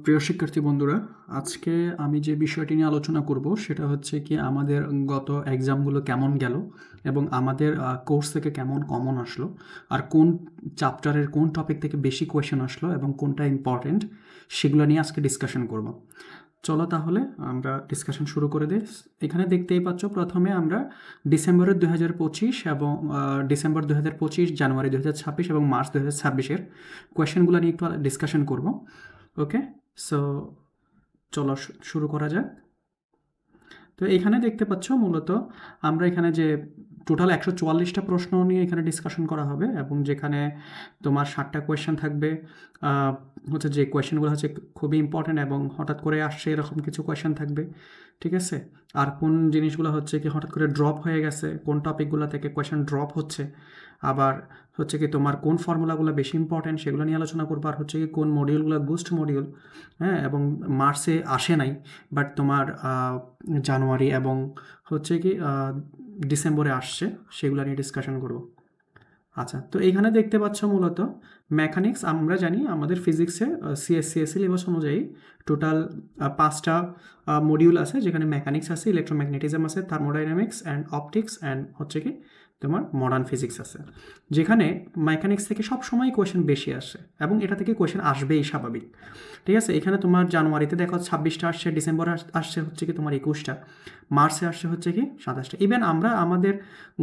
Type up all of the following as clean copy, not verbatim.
প্রিয় শিক্ষার্থী বন্ধুরা, আজকে আমি যে বিষয়টি নিয়ে আলোচনা করব সেটা হচ্ছে কি আমাদের গত এক্সামগুলো কেমন গেল এবং আমাদের কোর্স থেকে কেমন কমন আসলো, আর কোন চ্যাপ্টারের কোন টপিক থেকে বেশি কোয়েশ্চেন আসলো এবং কোনটা ইম্পর্টেন্ট সেগুলো নিয়ে আজকে ডিসকাশন করব। চলো তাহলে আমরা ডিসকাশন শুরু করে দিই। এখানে দেখতেই পাচ্ছ, প্রথমে আমরা ডিসেম্বরের 2025 এবং ডিসেম্বর 2025, জানুয়ারি 2026 এবং মার্চ 2026-এর কোয়েশ্চেনগুলো নিয়ে একটু ডিসকাশন করব। ওকে, সো চলো শুরু করা যাক। তো এখানে দেখতে পাচ্ছ মূলত আমরা এখানে যে টোটাল 144টা প্রশ্ন নিয়ে এখানে ডিসকাশন করা হবে এবং যেখানে তোমার 60টা কোয়েশ্চেন থাকবে। হচ্ছে যে কোয়েশ্চেনগুলো হচ্ছে খুবই ইম্পর্ট্যান্ট এবং হঠাৎ করে আসছে এরকম কিছু কোয়েশ্চেন থাকবে, ঠিক আছে। আর কোন জিনিসগুলো হচ্ছে কি হঠাৎ করে ড্রপ হয়ে গেছে, কোন টপিকগুলো থেকে কোয়েশ্চেন ড্রপ হচ্ছে, আবার হচ্ছে কি তোমার কোন ফর্মুলাগুলো বেশি ইম্পর্ট্যান্ট সেগুলো নিয়ে আলোচনা করবো, আর হচ্ছে কি কোন মডিউলগুলো বুস্ট মডিউল, হ্যাঁ, এবং মার্চে আসে নাই বাট তোমার জানুয়ারি এবং হচ্ছে কি ডিসেম্বরে আসছে, সেগুলো নিয়ে ডিসকাশন করব। আচ্ছা, তো এইখানে দেখতে পাচ্ছ মূলত মেকানিক্স। আমরা জানি আমাদের ফিজিক্সে সিএসসি সিলেবাস অনুযায়ী টোটাল 5টা মডিউল আছে, যেখানে মেকানিক্স আছে, ইলেকট্রোম্যাগনেটিজম আছে, থার্মোডাইনামিক্স অ্যান্ড অপটিক্স অ্যান্ড হচ্ছে কি তোমার মডার্ন ফিজিক্স আছে। যেখানে মেকানিক্স থেকে সবসময় কোয়েশ্চেন বেশি আসে এবং এটা থেকে কোয়েশ্চেন আসবেই স্বাভাবিক, ঠিক আছে। এখানে তোমার জানুয়ারিতে দেখো 26টা আসছে, ডিসেম্বরে আসছে হচ্ছে কি তোমার 21টা, মার্চে আসছে হচ্ছে কি 27টা। ইভেন আমরা আমাদের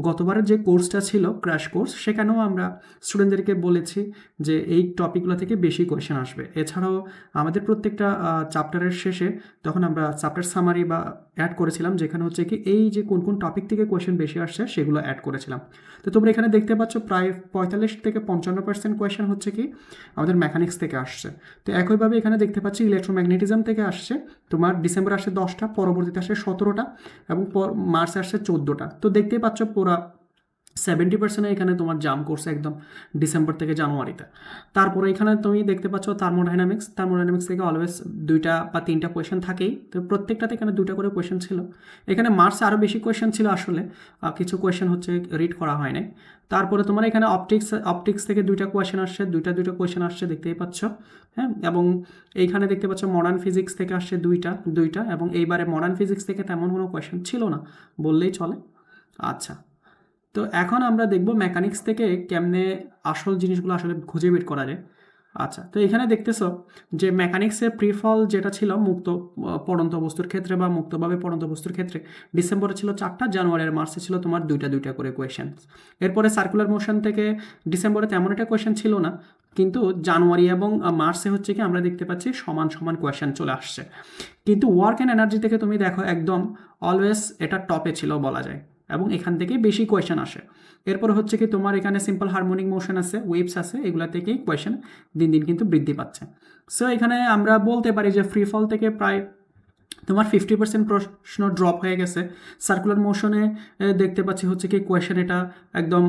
গতবারের যে কোর্সটা ছিল ক্র্যাশ কোর্স, সেখানেও আমরা স্টুডেন্টদেরকে বলেছি যে এই টপিকগুলো থেকে বেশি কোয়েশ্চেন আসবে। এছাড়াও আমাদের প্রত্যেকটা চ্যাপ্টারের শেষে তখন আমরা চ্যাপ্টার সামারি বা অ্যাড করেছিলাম, যেখানে হচ্ছে কি এই যে কোন কোন টপিক থেকে কোয়েশ্চেন বেশি আসছে সেগুলো অ্যাড করেছিলাম। তো তোমরা এখানে দেখতে পাচ্ছ প্রায় 45 থেকে 55% কোয়েশ্চেন হচ্ছে কি আমাদের মেকানিক্স থেকে আসছে। তো একইভাবে এখানে দেখতে পাচ্ছি ইলেকট্রোম্যাগনেটিজম থেকে আসছে তোমার ডিসেম্বর আসছে 10টা, পরবর্তীতে আসছে 17টা এবং মার্চে আসছে 14টা। তো দেখতেই পাচ্ছ পুরা 70% এখানে তোমার জাম্প করছে একদম ডিসেম্বর থেকে জানুয়ারিতে। তারপরে এখানে তুমি দেখতে পাচ্ছ থার্মোডাইনামিক্স থেকে অলওয়েজ 2টা বা 3টা কোয়েশ্চেন থাকেই, তো প্রত্যেকটাতে এখানে 2টা করে কোয়েশ্চেন ছিল। এখানে মার্চে আরও বেশি কোয়েশ্চেন ছিল আসলে, কিছু কোয়েশ্চেন হচ্ছে রিড করা হয় নাই। তারপরে তোমার এখানে অপটিক্স থেকে 2টা কোয়েশ্চেন আসছে, দুইটা কোয়েশ্চেন আসছে দেখতেই পাচ্ছ, হ্যাঁ। এবং এইখানে দেখতে পাচ্ছ মডার্ন ফিজিক্স থেকে আসছে দুইটা এবং এইবারে মডার্ন ফিজিক্স থেকে তেমন কোনো কোয়েশ্চেন ছিল না বললেই চলে। আচ্ছা, তো এখন আমরা দেখব মেকানিক্স থেকে কেমনে আসল জিনিসগুলো আসলে খুঁজে বের করা যায়। আচ্ছা, তো এখানে দেখতেছো যে মেকানিক্সের প্রিফল যেটা ছিল মুক্ত পড়ন্ত বস্তুর ক্ষেত্রে বা মুক্তভাবে পড়ন্ত বস্তুর ক্ষেত্রে ডিসেম্বরে ছিল 4টা, জানুয়ারি আর মার্চে ছিল তোমার দুইটা করে কোয়েশ্চেন। এরপরে সার্কুলার মোশন থেকে ডিসেম্বরে তেমন একটা কোয়েশ্চেন ছিল না, কিন্তু জানুয়ারি এবং মার্চে হচ্ছে কি আমরা দেখতে পাচ্ছি সমান সমান কোয়েশ্চেন চলে আসছে। কিন্তু ওয়ার্ক অ্যান্ড এনার্জি থেকে তুমি দেখো একদম অলওয়েজ এটা টপে ছিল বলা যায় এবং এখান থেকে বেশি কোয়েশ্চেন আসে। এরপর হচ্ছে কি তোমার এখানে সিম্পল হারমোনিক মোশন আছে, ওয়েভস আছে, এগুলা থেকেই কোয়েশ্চেন দিন দিন কিন্তু বৃদ্ধি পাচ্ছে। সো এখানে আমরা বলতে পারি যে ফ্রি ফল থেকে প্রায় তোমার 50% প্রশ্ন ড্রপ হয়ে গেছে। সার্কুলার মোশনে দেখতে পাচ্ছি হচ্ছে কি কোয়েশ্চেন এটা একদম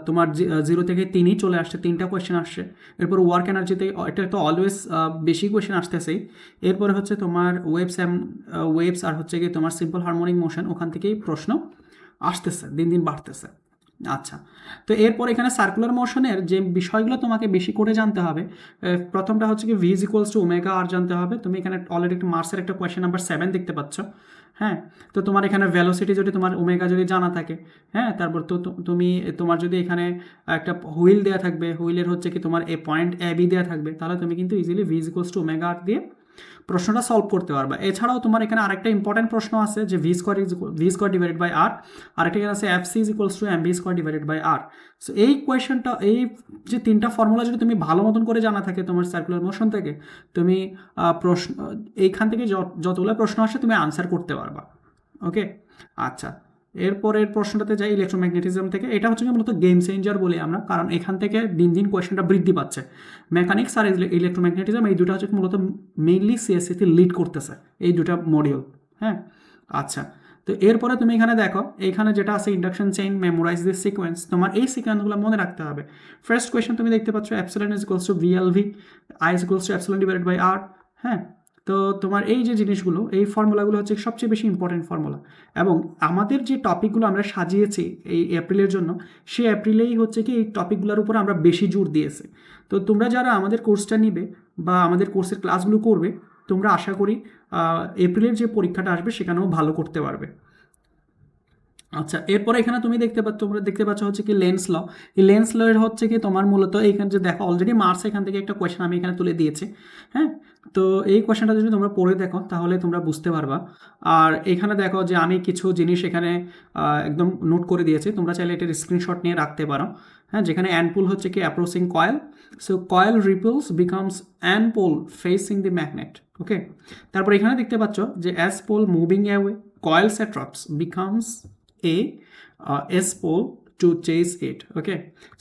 তোমার 0 থেকে 3ই চলে আসছে, 3টা কোয়েশ্চেন আসছে। এরপর ওয়ার্ক এনার্জিতে এটা তো অলওয়েজ বেশি কোয়েশ্চেন আসতেছেই। এরপরে হচ্ছে তোমার ওয়েভস আর হচ্ছে কি তোমার সিম্পল হারমোনিক মোশন, ওখান থেকেই প্রশ্ন আসতেছে, দিন দিন বাড়তেছে। আচ্ছা, তো এরপর এখানে সার্কুলার মোশনের যে বিষয়গুলো তোমাকে বেশি করে জানতে হবে, প্রথমটা হচ্ছে কি ভিজ ইকুয়ালস টু ওমেগা আর জানতে হবে। তুমি এখানে অলরেডি একটা মার্সের একটা কোয়েশ্চেন নাম্বার 7 দেখতে পাচ্ছ, হ্যাঁ। তো তোমার এখানে ভেলোসিটি যদি তোমার ওমেগা যদি জানা থাকে, হ্যাঁ, তারপর তুমি তোমার যদি এখানে একটা হুইল দেওয়া থাকবে, হুইলের হচ্ছে কি তোমার পয়েন্ট এ বি দেওয়া থাকবে, তাহলে তুমি কিন্তু easily Vij equals to omega আর দিয়ে প্রশ্নটা সলভ করতে পারবা। এছাড়াও তোমার এখানে আরেকটা ইম্পর্টেন্ট প্রশ্ন আছে যে V square divided by R, আরেকটা এখানে আছে F C is equals to M V square divided by R. So এই কোয়েশ্চেনটা, এই যে 3টা ফর্মুলা যদি তুমি ভালো মতন করে জানা থাকে তোমার সার্কুলার মোশন থেকে, তুমি প্রশ্ন এইখান থেকে যতগুলো প্রশ্ন আসে তুমি আনসার করতে পারবা। ওকে, আচ্ছা, এরপরের প্রশ্নটাতে যাই ইলেকট্রোম্যাগনেটিজম থেকে। এটা হচ্ছে মূলত গেম চেঞ্জার বলি আমরা, কারণ এখান থেকে দিন দিন কোয়েশ্চেনটা বৃদ্ধি পাচ্ছে। মেকানিক্স আর ইলেকট্রোম্যাগনেটিজম এই দুটো হচ্ছে মূলত মেইনলি সিএসসিতে লিড করতেছে এই দুটা মডিউল, হ্যাঁ। আচ্ছা, তো এরপরে তুমি এখানে দেখো, এইখানে যেটা আছে induction chain, memorise this sequence, তোমার এই সিকোয়েন্সগুলো মনে রাখতে হবে। ফার্স্ট কোয়েশ্চেন তুমি দেখতে পাচ্ছ epsilon is equals to VLV, I is equals to epsilon divided by R, হ্যাঁ। তো তোমার এই যে জিনিসগুলো, এই ফর্মুলাগুলো হচ্ছে সবচেয়ে বেশি ইম্পর্টেন্ট ফর্মুলা এবং আমাদের যে টপিকগুলো আমরা সাজিয়েছি এই এপ্রিলের জন্য, সেই এপ্রিলেই হচ্ছে কি এই টপিকগুলোর উপর আমরা বেশি জোর দিয়েছি। তো তোমরা যারা আমাদের কোর্সটা নিবে বা আমাদের কোর্সের ক্লাসগুলো করবে, তোমরা আশা করি এপ্রিলের যে পরীক্ষাটা আসবে সেখানেও ভালো করতে পারবে। আচ্ছা, এরপরে এখানে তোমরা দেখতে পাচ্ছ হচ্ছে কি লেন্স ল। এই লেন্স ল এর হচ্ছে কি তোমার মূলত এইখানে যে দেখো অলরেডি মার্কস এখান থেকে একটা কোয়েশ্চেন আমি এখানে তুলে দিয়েছি। হ্যাঁ, তো এই কোয়েশ্চেনটা যদি তোমরা পড়ে দেখো তাহলে তোমরা বুঝতে পারবা। আর এখানে দেখো যে আমি কিছু জিনিস এখানে একদম নোট করে দিয়েছি, তোমরা চাইলে এটার স্ক্রিনশট নিয়ে রাখতে পারো। হ্যাঁ, যেখানে অ্যানপোল হচ্ছে কি approaching coil, so coil repels becomes N pole facing the magnet. Okay, তারপর এখানে দেখতে পাচ্ছ যে as pole moving away coil সেট্রপস becomes a s pole to chase it. Okay,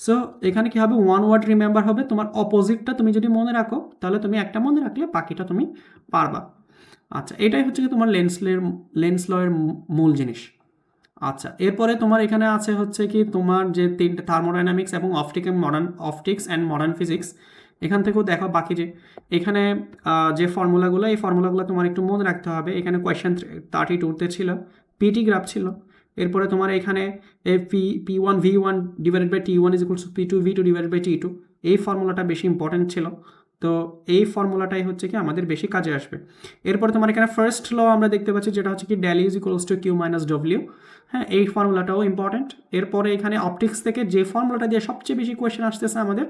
so এখানে কি হবে, ওয়ান ওয়ার্ড রিমেম্বার হবে, তোমার অপোজিটটা তুমি যদি মনে রাখো তাহলে তুমি একটা মনে রাখলে বাকিটা তুমি পারবা। আচ্ছা, এটাই হচ্ছে কি তোমার লেন্স ল এর মূল জিনিস। আচ্ছা, এরপরে তোমার এখানে আছে হচ্ছে কি তোমার যে তিনটে থার্মোডাইনামিক্স এবং অপটিক্স অ্যান্ড মডার্ন ফিজিক্স, এখান থেকেও দেখো বাকি যে এখানে যে ফর্মুলাগুলো, এই ফর্মুলাগুলো তোমার একটু মনে রাখতে হবে। এখানে কোয়েশ্চেন 32তে ছিল, পিটি গ্রাফ ছিল। এরপরে তোমার এখানে P one V one divided by T one is equals to P two V two divided by T two, এই ফর্মুলাটা বেশি ইম্পর্টেন্ট ছিল। তো এই ফর্মুলাটাই হচ্ছে কি আমাদের বেশি কাজে আসবে। এরপরে তোমার এখানে ফার্স্ট ল আমরা দেখতে পাচ্ছি যেটা হচ্ছে কি del is equals to Q minus W. হ্যাঁ, এই ফর্মুলাটাও ইম্পর্টেন্ট। এরপরে এখানে অপটিক্স থেকে যে ফর্মুলাটা দিয়ে সবচেয়ে বেশি কোয়েশ্চেন আসতেছে আমাদের,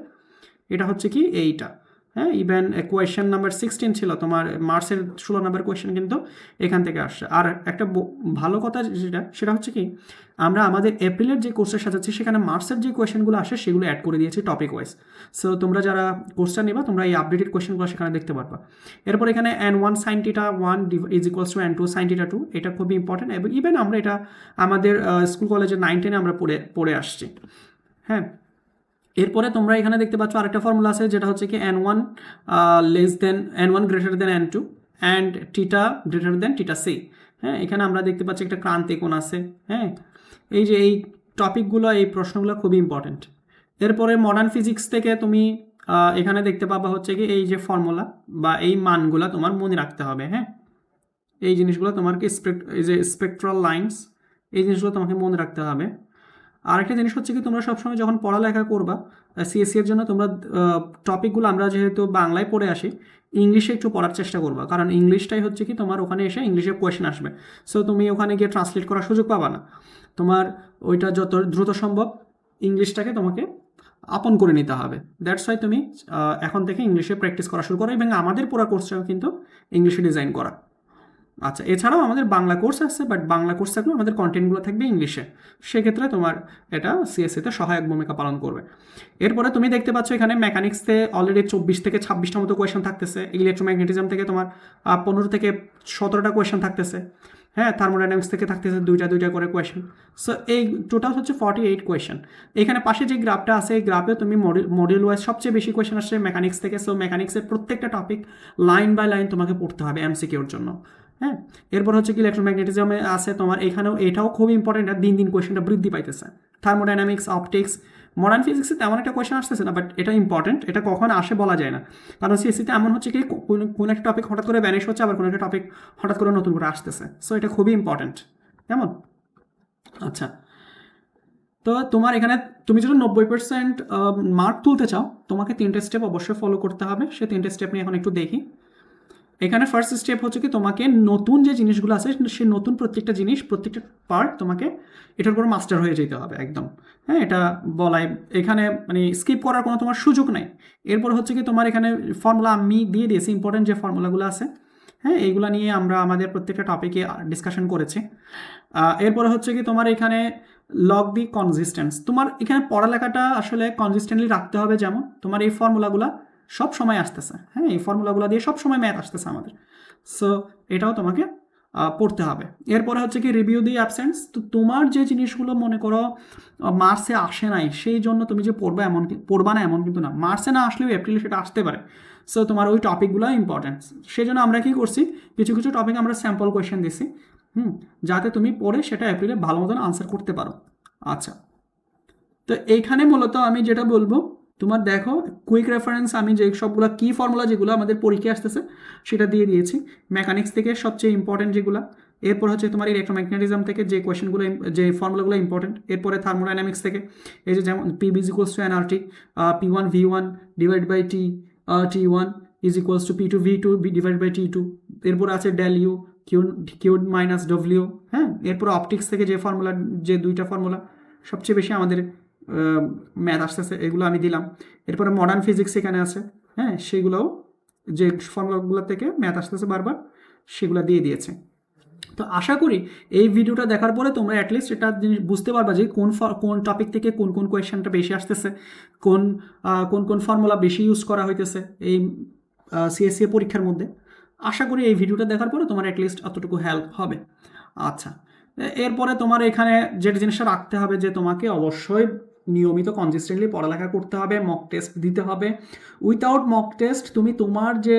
এটা হচ্ছে কি এইটা। হ্যাঁ, ইভেন কোয়েশ্চেন নাম্বার 16 ছিল তোমার মার্চের 16 নাম্বার কোয়েশ্চেন কিন্তু এখান থেকে আসছে। আর একটা ভালো কথা সেটা হচ্ছে কি আমরা আমাদের এপ্রিলের যে কোর্সটা সাজাচ্ছি সেখানে মার্চের যে কোয়েশ্চেনগুলো আসে সেগুলো অ্যাড করে দিয়েছি টপিক ওয়াইজ। সো তোমরা যারা কোর্সটা নেবা তোমরা এই আপডেটেড কোয়েশ্চেনগুলো সেখানে দেখতে পারবা। এরপর এখানে n1 sin θ 1 is equals two n2 sin θ 2, এটা খুবই ইম্পর্টেন্ট এবং ইভেন আমরা এটা আমাদের স্কুল কলেজে 9-10 আমরা পড়ে আসছি। হ্যাঁ, এরপরে তোমরা এখানে দেখতে পাচ্ছ আরেকটা ফর্মুলা আছে যেটা হচ্ছে কি n1 n1 greater than n2 and theta greater than theta C. হ্যাঁ, এখানে আমরা দেখতে পাচ্ছি একটা ক্রান্তি কোণ আছে। হ্যাঁ, এই যে এই টপিকগুলো, এই প্রশ্নগুলো খুবই ইম্পর্টেন্ট। এরপরে মডার্ন ফিজিক্স থেকে তুমি এখানে দেখতে পাবা হচ্ছে কি এই যে ফর্মুলা বা এই মানগুলো তোমার মনে রাখতে হবে। হ্যাঁ, এই জিনিসগুলো তোমাকে এই যে স্পেকট্রাল লাইন্স, এই জিনিসগুলো তোমাকে মনে রাখতে হবে। আরেকটা জিনিস হচ্ছে কি তোমরা সবসময় যখন পড়ালেখা করবা সিএসসি এর জন্য তোমরা টপিকগুলো আমরা যেহেতু বাংলায় পড়ে আসি, ইংলিশে একটু পড়ার চেষ্টা করবা, কারণ ইংলিশটাই হচ্ছে কি তোমার ওখানে এসে ইংলিশে কোয়েশ্চেন আসবে। সো তুমি ওখানে গিয়ে ট্রান্সলেট করার সুযোগ পাবা না। তোমার ওইটা যত দ্রুত সম্ভব ইংলিশটাকে তোমাকে আপন করে নিতে হবে। দ্যাটস ওয়াই তুমি এখন থেকে ইংলিশে প্র্যাকটিস করা শুরু করো এবং আমাদের পুরো কোর্সটাও কিন্তু ইংলিশে ডিজাইন করা। আচ্ছা, এছাড়াও আমাদের বাংলা কোর্স আছে, বাট বাংলা কোর্স থাকলেও আমাদের কন্টেন্টগুলো থাকবে ইংলিশে, সেক্ষেত্রে তোমার এটা সিএসসিতে সহায়ক ভূমিকা পালন করবে। এরপরে তুমি দেখতে পাচ্ছ এখানে মেকানিক্সতে অলরেডি 24 থেকে 26টা মতো কোয়েশ্চেন থাকতেছে, ইলেকট্রোম্যাগনেটিজম থেকে তোমার 15 থেকে 17টা কোয়েশ্চেন থাকতেছে। হ্যাঁ, থার্মোডাইনামিক্স থেকে থাকতেছে দুইটা করে কোয়েশ্চেন। সো এই টোটাল হচ্ছে 48 কোয়েশ্চেন। এখানে পাশে যে গ্রাফটা আছে এই গ্রাফে তুমি মডিউল ওয়াইজ সবচেয়ে বেশি কোয়েশ্চেন আসছে মেকানিক্স থেকে। সো মেকানিক্সের প্রত্যেকটা টপিক লাইন বাই লাইন তোমাকে পড়তে হবে এমসিকিউর জন্য। হ্যাঁ, এরপর হচ্ছে কি ইলেকট্রোম্যাগনেটিজমে আছে তোমার, এটাও খুব ইম্পর্টেন্ট, দিন দিন কোয়েশ্চেনটা বৃদ্ধি পাইতেছে। থার্মোডাইনামিক্স, অপটিক্স, মডার্ন ফিজিক্সে তেমন একটা কোয়েশ্চেন আসতেছে না, বাট এটা ইম্পর্টেন্ট, এটা কখন আসে বলা যায় না, কারণ সিএসসিতে এমন হচ্ছে কি কোন একটা টপিক হঠাৎ করে ব্যানিশ হচ্ছে, আবার কোনো একটা টপিক হঠাৎ করে নতুন করে আসতেছে। সো এটা খুবই ইম্পর্টেন্ট। কেমন? আচ্ছা, তো তোমার এখানে তুমি যদি 90% মার্ক তুলতে চাও তোমাকে 3টে স্টেপ অবশ্যই ফলো করতে হবে। সে 3টে স্টেপ নিয়ে এখন একটু দেখি। এখানে ফার্স্ট স্টেপ হচ্ছে কি তোমাকে নতুন যে জিনিসগুলো আছে সেই নতুন প্রত্যেকটা জিনিস, প্রত্যেকটা পার্ট তোমাকে এটার উপর মাস্টার হয়ে যেতে হবে একদম। হ্যাঁ, এটা বলাই এখানে মানে স্কিপ করার কোনো তোমার সুযোগ নাই। এরপর হচ্ছে কি তোমার এখানে ফর্মুলা আমি দিয়ে দিয়েছি, ইম্পর্টেন্ট যে ফর্মুলাগুলো আছে। হ্যাঁ, এইগুলো নিয়ে আমরা আমাদের প্রত্যেকটা টপিকে ডিসকাশন করেছি। এরপরে হচ্ছে কি তোমার এখানে লগ দি কনসিস্টেন্স, তোমার এখানে পড়ালেখাটা আসলে কনসিস্টেন্টলি রাখতে হবে। যেমন তোমার এই ফর্মুলাগুলো সব সময় আসতেছে, হ্যাঁ, এই ফর্মুলাগুলো দিয়ে সব সময় ম্যাথ আসতেছে আমাদের। সো এটাও তোমাকে পড়তে হবে। এরপরে হচ্ছে কি রিভিউ দি অ্যাবসেন্স, তো তোমার যে জিনিসগুলো মনে করো মার্চে আসে নাই সেই জন্য তুমি যে পড়বা না এমন কিন্তু না, মার্চে না আসলেও এপ্রিলে সেটা আসতে পারে। সো তোমার ওই টপিকগুলো ইম্পর্টেন্ট, সেই জন্য আমরা কি করছি কিছু কিছু টপিক আমরা স্যাম্পল কোয়েশ্চেন দিছি, যাতে তুমি পড়ে সেটা এপ্রিলে ভালো মতন আনসার করতে পারো। আচ্ছা, তো এইখানে মূলত আমি যেটা বলবো তোমার দেখো কুইক রেফারেন্স, আমি যে সবগুলো কি ফর্মুলা যেগুলো আমাদের পরীক্ষায় আসতেছে সেটা দিয়ে দিয়েছি। মেকানিক্স থেকে সবচেয়ে ইম্পর্টেন্ট যেগুলো, এরপর হচ্ছে তোমার ইলেকট্রোম্যাগনেটিজম থেকে যে কোয়েশ্চেনগুলো, যে ফর্মুলাগুলো ইম্পর্টেন্ট, এরপরে থার্মোডাইনামিক্স থেকে এই যে যেমন P V equals to NRT, P1 V1 divide by T T1, is equals to P two V two divide by T two. এরপর আছে del U Q Q minus W. হ্যাঁ, এরপর অপটিক্স থেকে যে ফর্মুলা, যে দুইটা ফর্মুলা সবচেয়ে বেশি আমাদের ম্যাথ আসতেছে, এগুলো আমি দিলাম। এরপরে মডার্ন ফিজিক্স এখানে আছে, হ্যাঁ, সেগুলোও যে ফর্মুলাগুলো থেকে ম্যাথ আসতেছে বারবার, সেগুলো দিয়ে দিয়েছে। তো আশা করি এই ভিডিওটা দেখার পরে তোমরা অ্যাটলিস্ট এটা জিনিস বুঝতে পারবা যে কোন টপিক থেকে কোন কোন কোয়েশ্চেনটা বেশি আসতেছে, কোন কোন ফর্মুলা বেশি ইউজ করা হইতেছে এই সিএসসি পরীক্ষার মধ্যে। আশা করি এই ভিডিওটা দেখার পরে তোমার অ্যাটলিস্ট অতটুকু হেল্প হবে। আচ্ছা, এরপরে তোমার এখানে যে জিনিসটা রাখতে হবে যে তোমাকে অবশ্যই নিয়মিত কনসিস্টেন্টলি পড়ালেখা করতে হবে, মক টেস্ট দিতে হবে। উইথাউট মক টেস্ট তুমি তোমার যে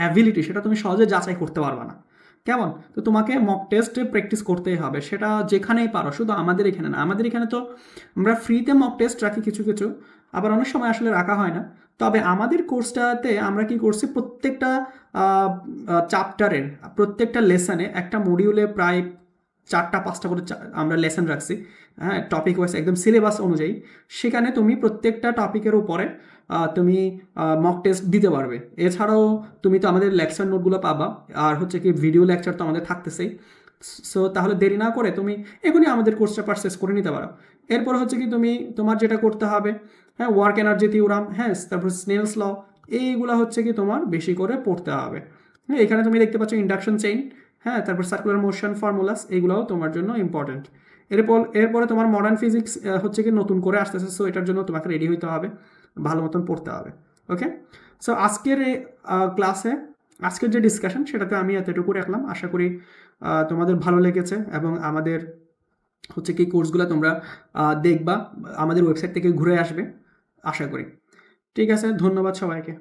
অ্যাবিলিটি সেটা তুমি সহজে যাচাই করতে পারবে না। কেমন? তো তোমাকে মক টেস্টে প্র্যাকটিস করতেই হবে, সেটা যেখানেই পারো, শুধু আমাদের এখানে না। আমাদের এখানে তো আমরা ফ্রিতে মক টেস্ট রাখি কিছু কিছু, আবার অনেক সময় আসলে রাখা হয় না। তবে আমাদের কোর্সটাতে আমরা কি করছি, প্রত্যেকটা চ্যাপ্টারের প্রত্যেকটা লেসনে একটা মডিউলে প্রায় 4টা 5টা করে আমরা লেসন রাখছি, হ্যাঁ, টপিক ওয়াইজ একদম সিলেবাস অনুযায়ী। সেখানে তুমি প্রত্যেকটা টপিকের উপরে তুমি মক টেস্ট দিতে পারবে। এছাড়াও তুমি তো আমাদের লেকচার নোটগুলো পাবা, আর হচ্ছে কি ভিডিও লেকচার তো আমাদের থাকতেছেই। সো তাহলে দেরি না করে তুমি এখনই আমাদের কোর্সটা পারচেস করে নিতে পারো। এরপর হচ্ছে কি তুমি তোমার যেটা করতে হবে, হ্যাঁ, ওয়ার্ক এনার্জি থিওরাম, হ্যাঁ, তারপর স্নেলস ল, এইগুলো হচ্ছে কি তোমার বেশি করে পড়তে হবে। হ্যাঁ, এখানে তুমি দেখতে পাচ্ছ ইন্ডাকশন চেইন, হ্যাঁ, তারপর সার্কুলার মোশন ফর্মুলাস, এইগুলোও তোমার জন্য ইম্পর্টেন্ট। এরপরে তোমার মডার্ন ফিজিক্স হচ্ছে কি নতুন করে আসতেছে, সো এটার জন্য তোমাকে রেডি হইতে হবে, ভালো মতন পড়তে হবে। ওকে, সো আজকের এই ক্লাসে, আজকের যে ডিসকাশন সেটাতে আমি এতটুকু রাখলাম। আশা করি তোমাদের ভালো লেগেছে এবং আমাদের হচ্ছে কি কোর্সগুলো তোমরা দেখবা, আমাদের ওয়েবসাইট থেকে ঘুরে আসবে আশা করি। ঠিক আছে, ধন্যবাদ সবাইকে।